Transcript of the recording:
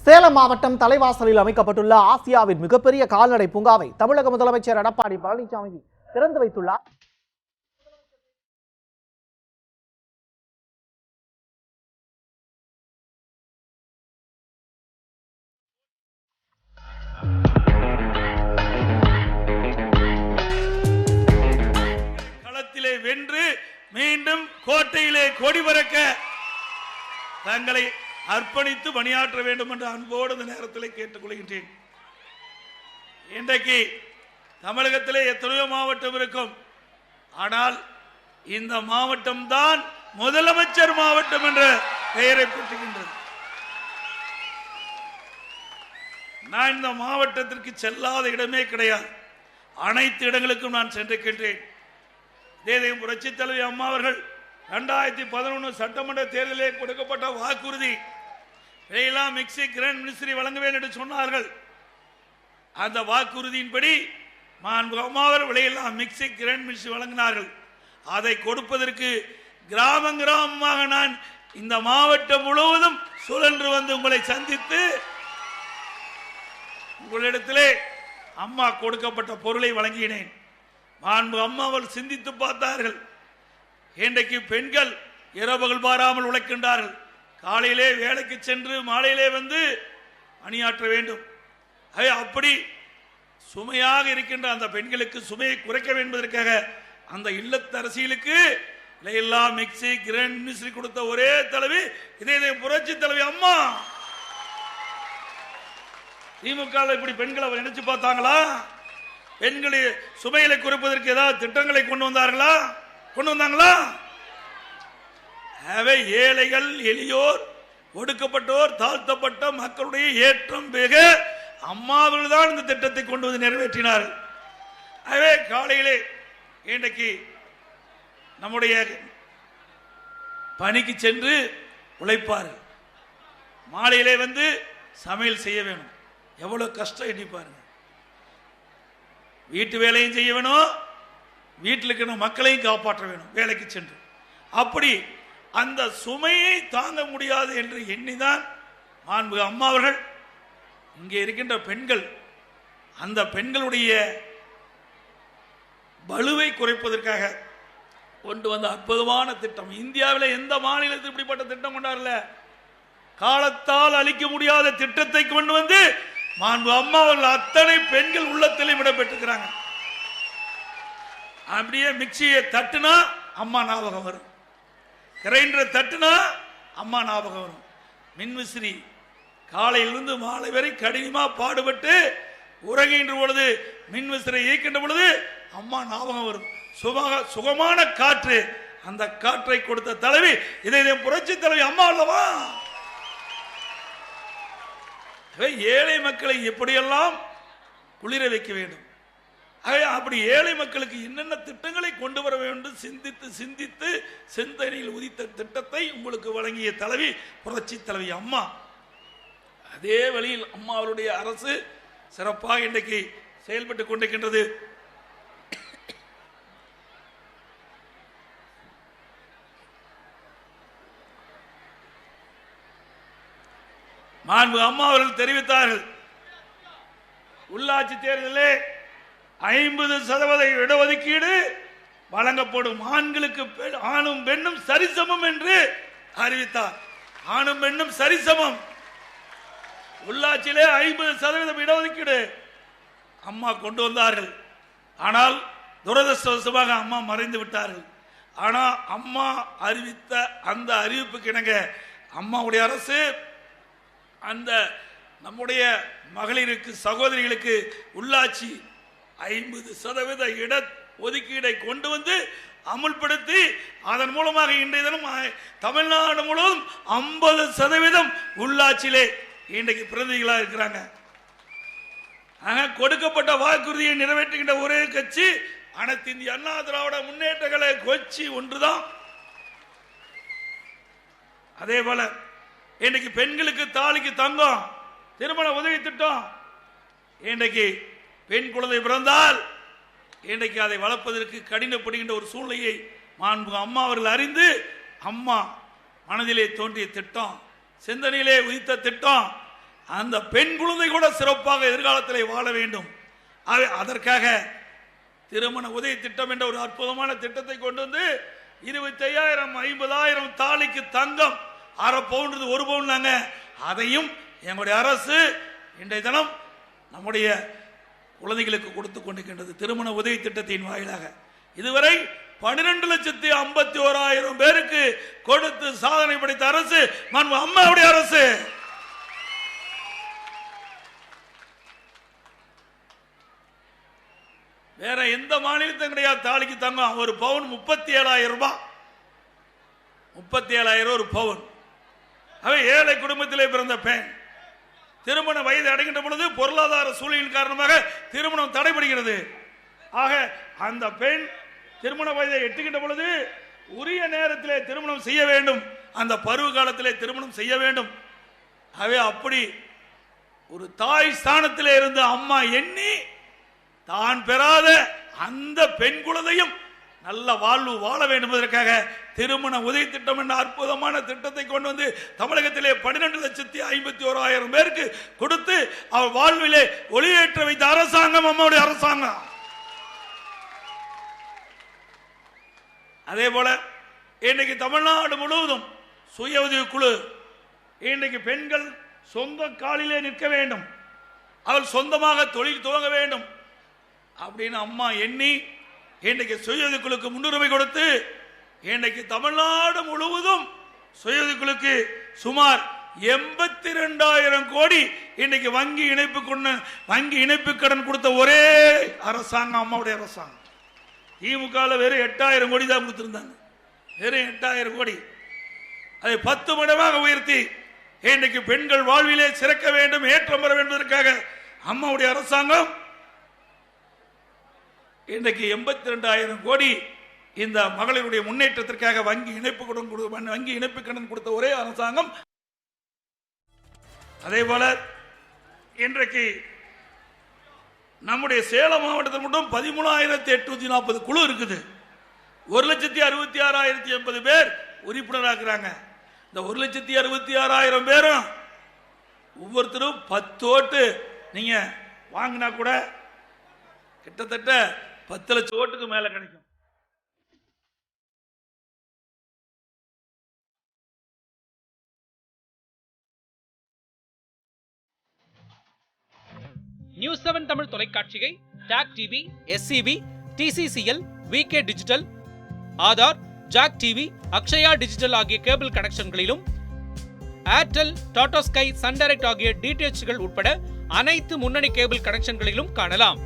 சேலம் மாவட்டம் தலைவாசலில் அமைக்கப்பட்டுள்ள ஆசியாவின் மிகப்பெரிய கால்நடை பூங்காவை தமிழக முதலமைச்சர் எடப்பாடி பழனிசாமி திறந்து வைத்துள்ளார். களத்திலே வென்று மீண்டும் கோட்டையிலே கொடி பறக்க தங்களை அர்ப்பணித்து பணியாற்ற வேண்டும் என்று அன்போடு இந்த நேரத்தில் கேட்டுக்கொள்கின்றேன். இன்றைக்கு தமிழகத்திலே எத்தனையோ மாவட்டம் இருக்கும், ஆனால் இந்த மாவட்டம் தான் முதலமைச்சர் மாவட்டம் என்ற பெயரை பெற்றுகின்றது. நான் இந்த மாவட்டத்திற்கு செல்லாத இடமே கிடையாது, அனைத்து இடங்களுக்கும் நான் சென்றிருக்கின்றேன். புரட்சி தலைவி அம்மா அவர்கள் 2011 சட்டமன்ற தேர்தலில் கொடுக்கப்பட்ட வாக்குறுதி விலையெல்லாம் மிக்சி கிரைண்ட் மினிஸ்ட்ரி வழங்குவேன் என்று சொன்னார்கள். அந்த வாக்குறுதியின்படி அம்மாவர் விலையெல்லாம் மிக்சி கிரைண்ட் மினிஸ்ட்ரி வழங்கினார்கள். அதை கொடுப்பதற்கு கிராமம் கிராமமாக நான் இந்த மாவட்டம் முழுவதும் சுழன்று வந்து உங்களை சந்தித்து உங்களிடத்திலே அம்மா கொடுக்கப்பட்ட பொருளை வழங்கினேன். அம்மாவர்கள் சிந்தித்து பார்த்தார்கள். இன்றைக்கு பெண்கள் இரவுகள் பாராமல் உழைக்கின்றார்கள். காலையிலே வேலைக்கு சென்று மாலையிலே வந்து பணியாற்ற வேண்டும். அப்படி சுமையாக இருக்கின்ற அந்த பெண்களுக்கு சுமையை குறைக்க என்பதற்காக அந்த இல்லத்தரசிகளுக்கு எல்லாம் மிக்சி கிரைண்ட் மினிஸ்ட்ரி கொடுத்த ஒரே தலைவி இதே புரட்சி தலைவி அம்மா. திமுக இப்படி பெண்களை நினைச்சு பார்த்தாங்களா? பெண்களை சுமைகளை குறைப்பதற்கு ஏதாவது திட்டங்களை கொண்டு வந்தாங்களா? ஏழைகள், எளியோர், ஒடுக்கப்பட்டோர், தாழ்த்தப்பட்ட மக்களுடைய ஏற்றம் மிக அம்மாவர்கள் தான் இந்த திட்டத்தை கொண்டு வந்து நிறைவேற்றினார்கள். காலையிலே இன்றைக்கு நம்முடைய பணிக்கு சென்று உழைப்பார்கள், மாலையிலே வந்து சமையல் செய்ய வேணும். எவ்வளவு கஷ்டம் எண்ணிப்பாருங்க. வீட்டு வேலையும் செய்ய வேணும், வீட்டில் இருக்கிற மக்களையும் காப்பாற்ற வேணும் வேலைக்கு சென்று. அப்படி அந்த சுமையை தாங்க முடியாது என்று எண்ணிதான் மாண்புமிகு அம்மா அவர்கள் இங்கே இருக்கின்ற பெண்கள் அந்த பெண்களுடைய பளுவை குறைப்பதற்காக கொண்டு வந்த அற்புதமான திட்டம். இந்தியாவில் எந்த மாநிலத்தில் இப்படிப்பட்ட திட்டம் கொண்டாடல. காலத்தால் அளிக்க முடியாத திட்டத்தை கொண்டு வந்து மாண்புமிகு அம்மா அவர்கள் அத்தனை பெண்கள் உள்ளத்திலும் இடம்பெற்றிருக்கிறாங்க. அப்படியே மிக்சியை தட்டுனா அம்மா ஞாபகம் வரும், கிரைண்டரை தட்டுனா அம்மா ஞாபகம் வரும். மின்விசிறி காலையிலிருந்து மாலை வரை கடினமா பாடுபட்டு உறங்குகின்ற பொழுது மின்விசிறை இயக்கின்ற பொழுது அம்மா ஞாபகம் வரும். சுகமான காற்று, அந்த காற்றை கொடுத்த தலைவி இதை புரட்சி தலைவி அம்மா அல்லவா? ஏழை மக்களை எப்படியெல்லாம் குளிர வைக்க வேண்டும், அப்படி ஏழை மக்களுக்கு என்னென்ன திட்டங்களை கொண்டு வர வேண்டும் சிந்தித்து சிந்தனையில் உதித்த திட்டத்தை உங்களுக்கு வழங்கிய தலைவி புரட்சி தலைவி அம்மா. அதே வழியில் அம்மா அவருடைய அரசு சிறப்பாக இன்றைக்கு செயல்பட்டுக் கொண்டிருக்கின்றது. மாண்புமிகு அம்மா அவர்கள் தெரிவித்தார்கள், உள்ளாட்சி தேர்தலில் 50% இடஒதுக்கீடு வழங்கப்படும், ஆண்களுக்கு ஆணும் பெண்ணும் சரிசமம் என்று அறிவித்தார். ஆணும் பெண்ணும் சரிசமம். உள்ளாட்சியிலே 50% இடஒதுக்கீடு அம்மா கொண்டு வந்தார்கள். ஆனால் துரதிருஷ்டவசமாக அம்மா மறைந்து விட்டார்கள். ஆனால் அம்மா அறிவித்த அந்த அறிவிப்புக்கு இணங்க அம்மாவுடைய அரசு அந்த நம்முடைய மகளிருக்கு சகோதரிகளுக்கு உள்ளாட்சி 50% இட ஒதுக்கீடை கொண்டு வந்து அமுல்படுத்தி அதன் மூலமாக இன்றைய தினம் தமிழ்நாடு முழுவதும் 50% உள்ளாட்சியிலே இன்றைக்கு பிரதிநிதிகளாக இருக்கிறாங்க. கொடுக்கப்பட்ட வாக்குறுதியை நிறைவேற்றுகின்ற ஒரே கட்சி அனைத்து இந்திய அண்ணா திராவிட முன்னேற்ற கழக கட்சி ஒன்றுதான். அதே போல இன்றைக்கு பெண்களுக்கு தாலிக்கு தங்கம் திருமண உதவி திட்டம். இன்றைக்கு பெண் குழந்தை பிறந்தால் இன்றைக்கு அதை வளர்ப்பதற்கு கடினப்படுகின்ற ஒரு சூழ்நிலையை மாண்புமிகு அம்மா அவர்கள் அறிந்து அம்மா மனதிலே தோன்றிய திட்டம், சிந்தனையிலே உதித்த திட்டம். அந்த பெண் குழந்தை கூட சிறப்பாக எதிர்காலத்தில் வாழ வேண்டும். அதற்காக திருமண உதவி திட்டம் என்ற ஒரு அற்புதமான திட்டத்தை கொண்டு வந்து 25,000 50,000 தாலிக்கு தங்கம், அரை பவுன் 1 பவுன் தாங்க. அதையும் எங்களுடைய அரசு இன்றைய தினம் நம்முடைய குழந்தைகளுக்கு கொடுத்து கொண்டிருக்கின்றது திருமண உதவி திட்டத்தின் வாயிலாக. இதுவரை 12,51,000 பேருக்கு கொடுத்து சாதனை படைத்த அரசு அம்மாவுடைய அரசு. வேற எந்த மாநிலத்தும் கிடையாது. தாலிக்கு தங்கம் ஒரு பவுன் 37,000 ரூபாய். 37,000 ஒரு பவுன். அவை ஏழை குடும்பத்திலே பிறந்த பெண் திருமண வயது அடைகின்ற பொழுது பொருளாதார சூழலின் காரணமாக திருமணம் தடைபடுகிறது. ஆக அந்த பெண் திருமண வயதை எட்டுகின்ற பொழுது உரிய நேரத்திலே திருமணம் செய்ய வேண்டும். அந்த பருவ காலத்திலே திருமணம் செய்ய வேண்டும். ஆகவே அப்படி ஒரு தாய் ஸ்தானத்திலே இருந்த அம்மா எண்ணி தான் பெறாத அந்த பெண் குழந்தையும் நல்ல வாழ்வு வாழ வேண்டும் என்பதற்காக திருமண உதவி திட்டம் என்ற அற்புதமான திட்டத்தை கொண்டு வந்து தமிழகத்திலே 12,51,000 பேருக்கு கொடுத்து அவர் வாழ்விலே ஒளியேற்ற வைத்த அரசாங்கம் அம்மாவுடைய அரசாங்கம். அதே போல இன்றைக்கு தமிழ்நாடு முழுவதும் சுய உதவி குழு, இன்றைக்கு பெண்கள் சொந்த காலிலே நிற்க வேண்டும், அவள் சொந்தமாக தொழில் துவங்க வேண்டும் அப்படின்னு அம்மா எண்ணி இன்றைக்கு சுய உதவி குழுக்கு முன்னுரிமை கொடுத்து இன்றைக்கு தமிழ்நாடு முழுவதும் சுய உதவி குழுக்கு சுமார் 82,000 கோடி இன்றைக்கு வங்கி இணைப்பு கடன் கொடுத்த ஒரே அரசாங்கம் அம்மாவுடைய அரசாங்கம். திமுக வெறும் 8,000 கோடி தான் கொடுத்திருந்தாங்க. வெறும் 8,000 கோடி. அதை 10 மடங்காக உயர்த்தி இன்றைக்கு பெண்கள் வாழ்விலே சிறக்க வேண்டும், ஏற்றம் பெற வேண்டும் என்பதற்காக அம்மாவுடைய அரசாங்கம் இன்றைக்கு 82,000 கோடி இந்த மகளிருடைய முன்னேற்றத்திற்காக வங்கி இணைப்பு கடன் கொடுத்த ஒரே அரசாங்கம். அதே போல இன்றைக்கு நம்முடைய சேலம் மாவட்டத்தில் மட்டும் 13,840 குழு இருக்குது. 1,66,080 பேர் உறுப்பினராக இருக்கிறாங்க. இந்த 1,66,000 பேரும் ஒவ்வொருத்தரும் 10 ஓட்டு நீங்க வாங்கினா கூட கிட்டத்தட்ட 10 லட்சம் ஓட்டுக்கு மேல கிடைக்கும். நியூஸ் 7 தமிழ் தொலைக்காட்சியை TAC TV, SCV, TCCL, VK digital, Aadhaar, Jack TV, Akshaya digital ஆகிய கேபிள் கனெக்ஷன்களிலும், Airtel, Tata sky, Sun Direct ஆகிய DTHகள் உட்பட அனைத்து முன்னணி கேபிள் கனெக்ஷன்களிலும் காணலாம்.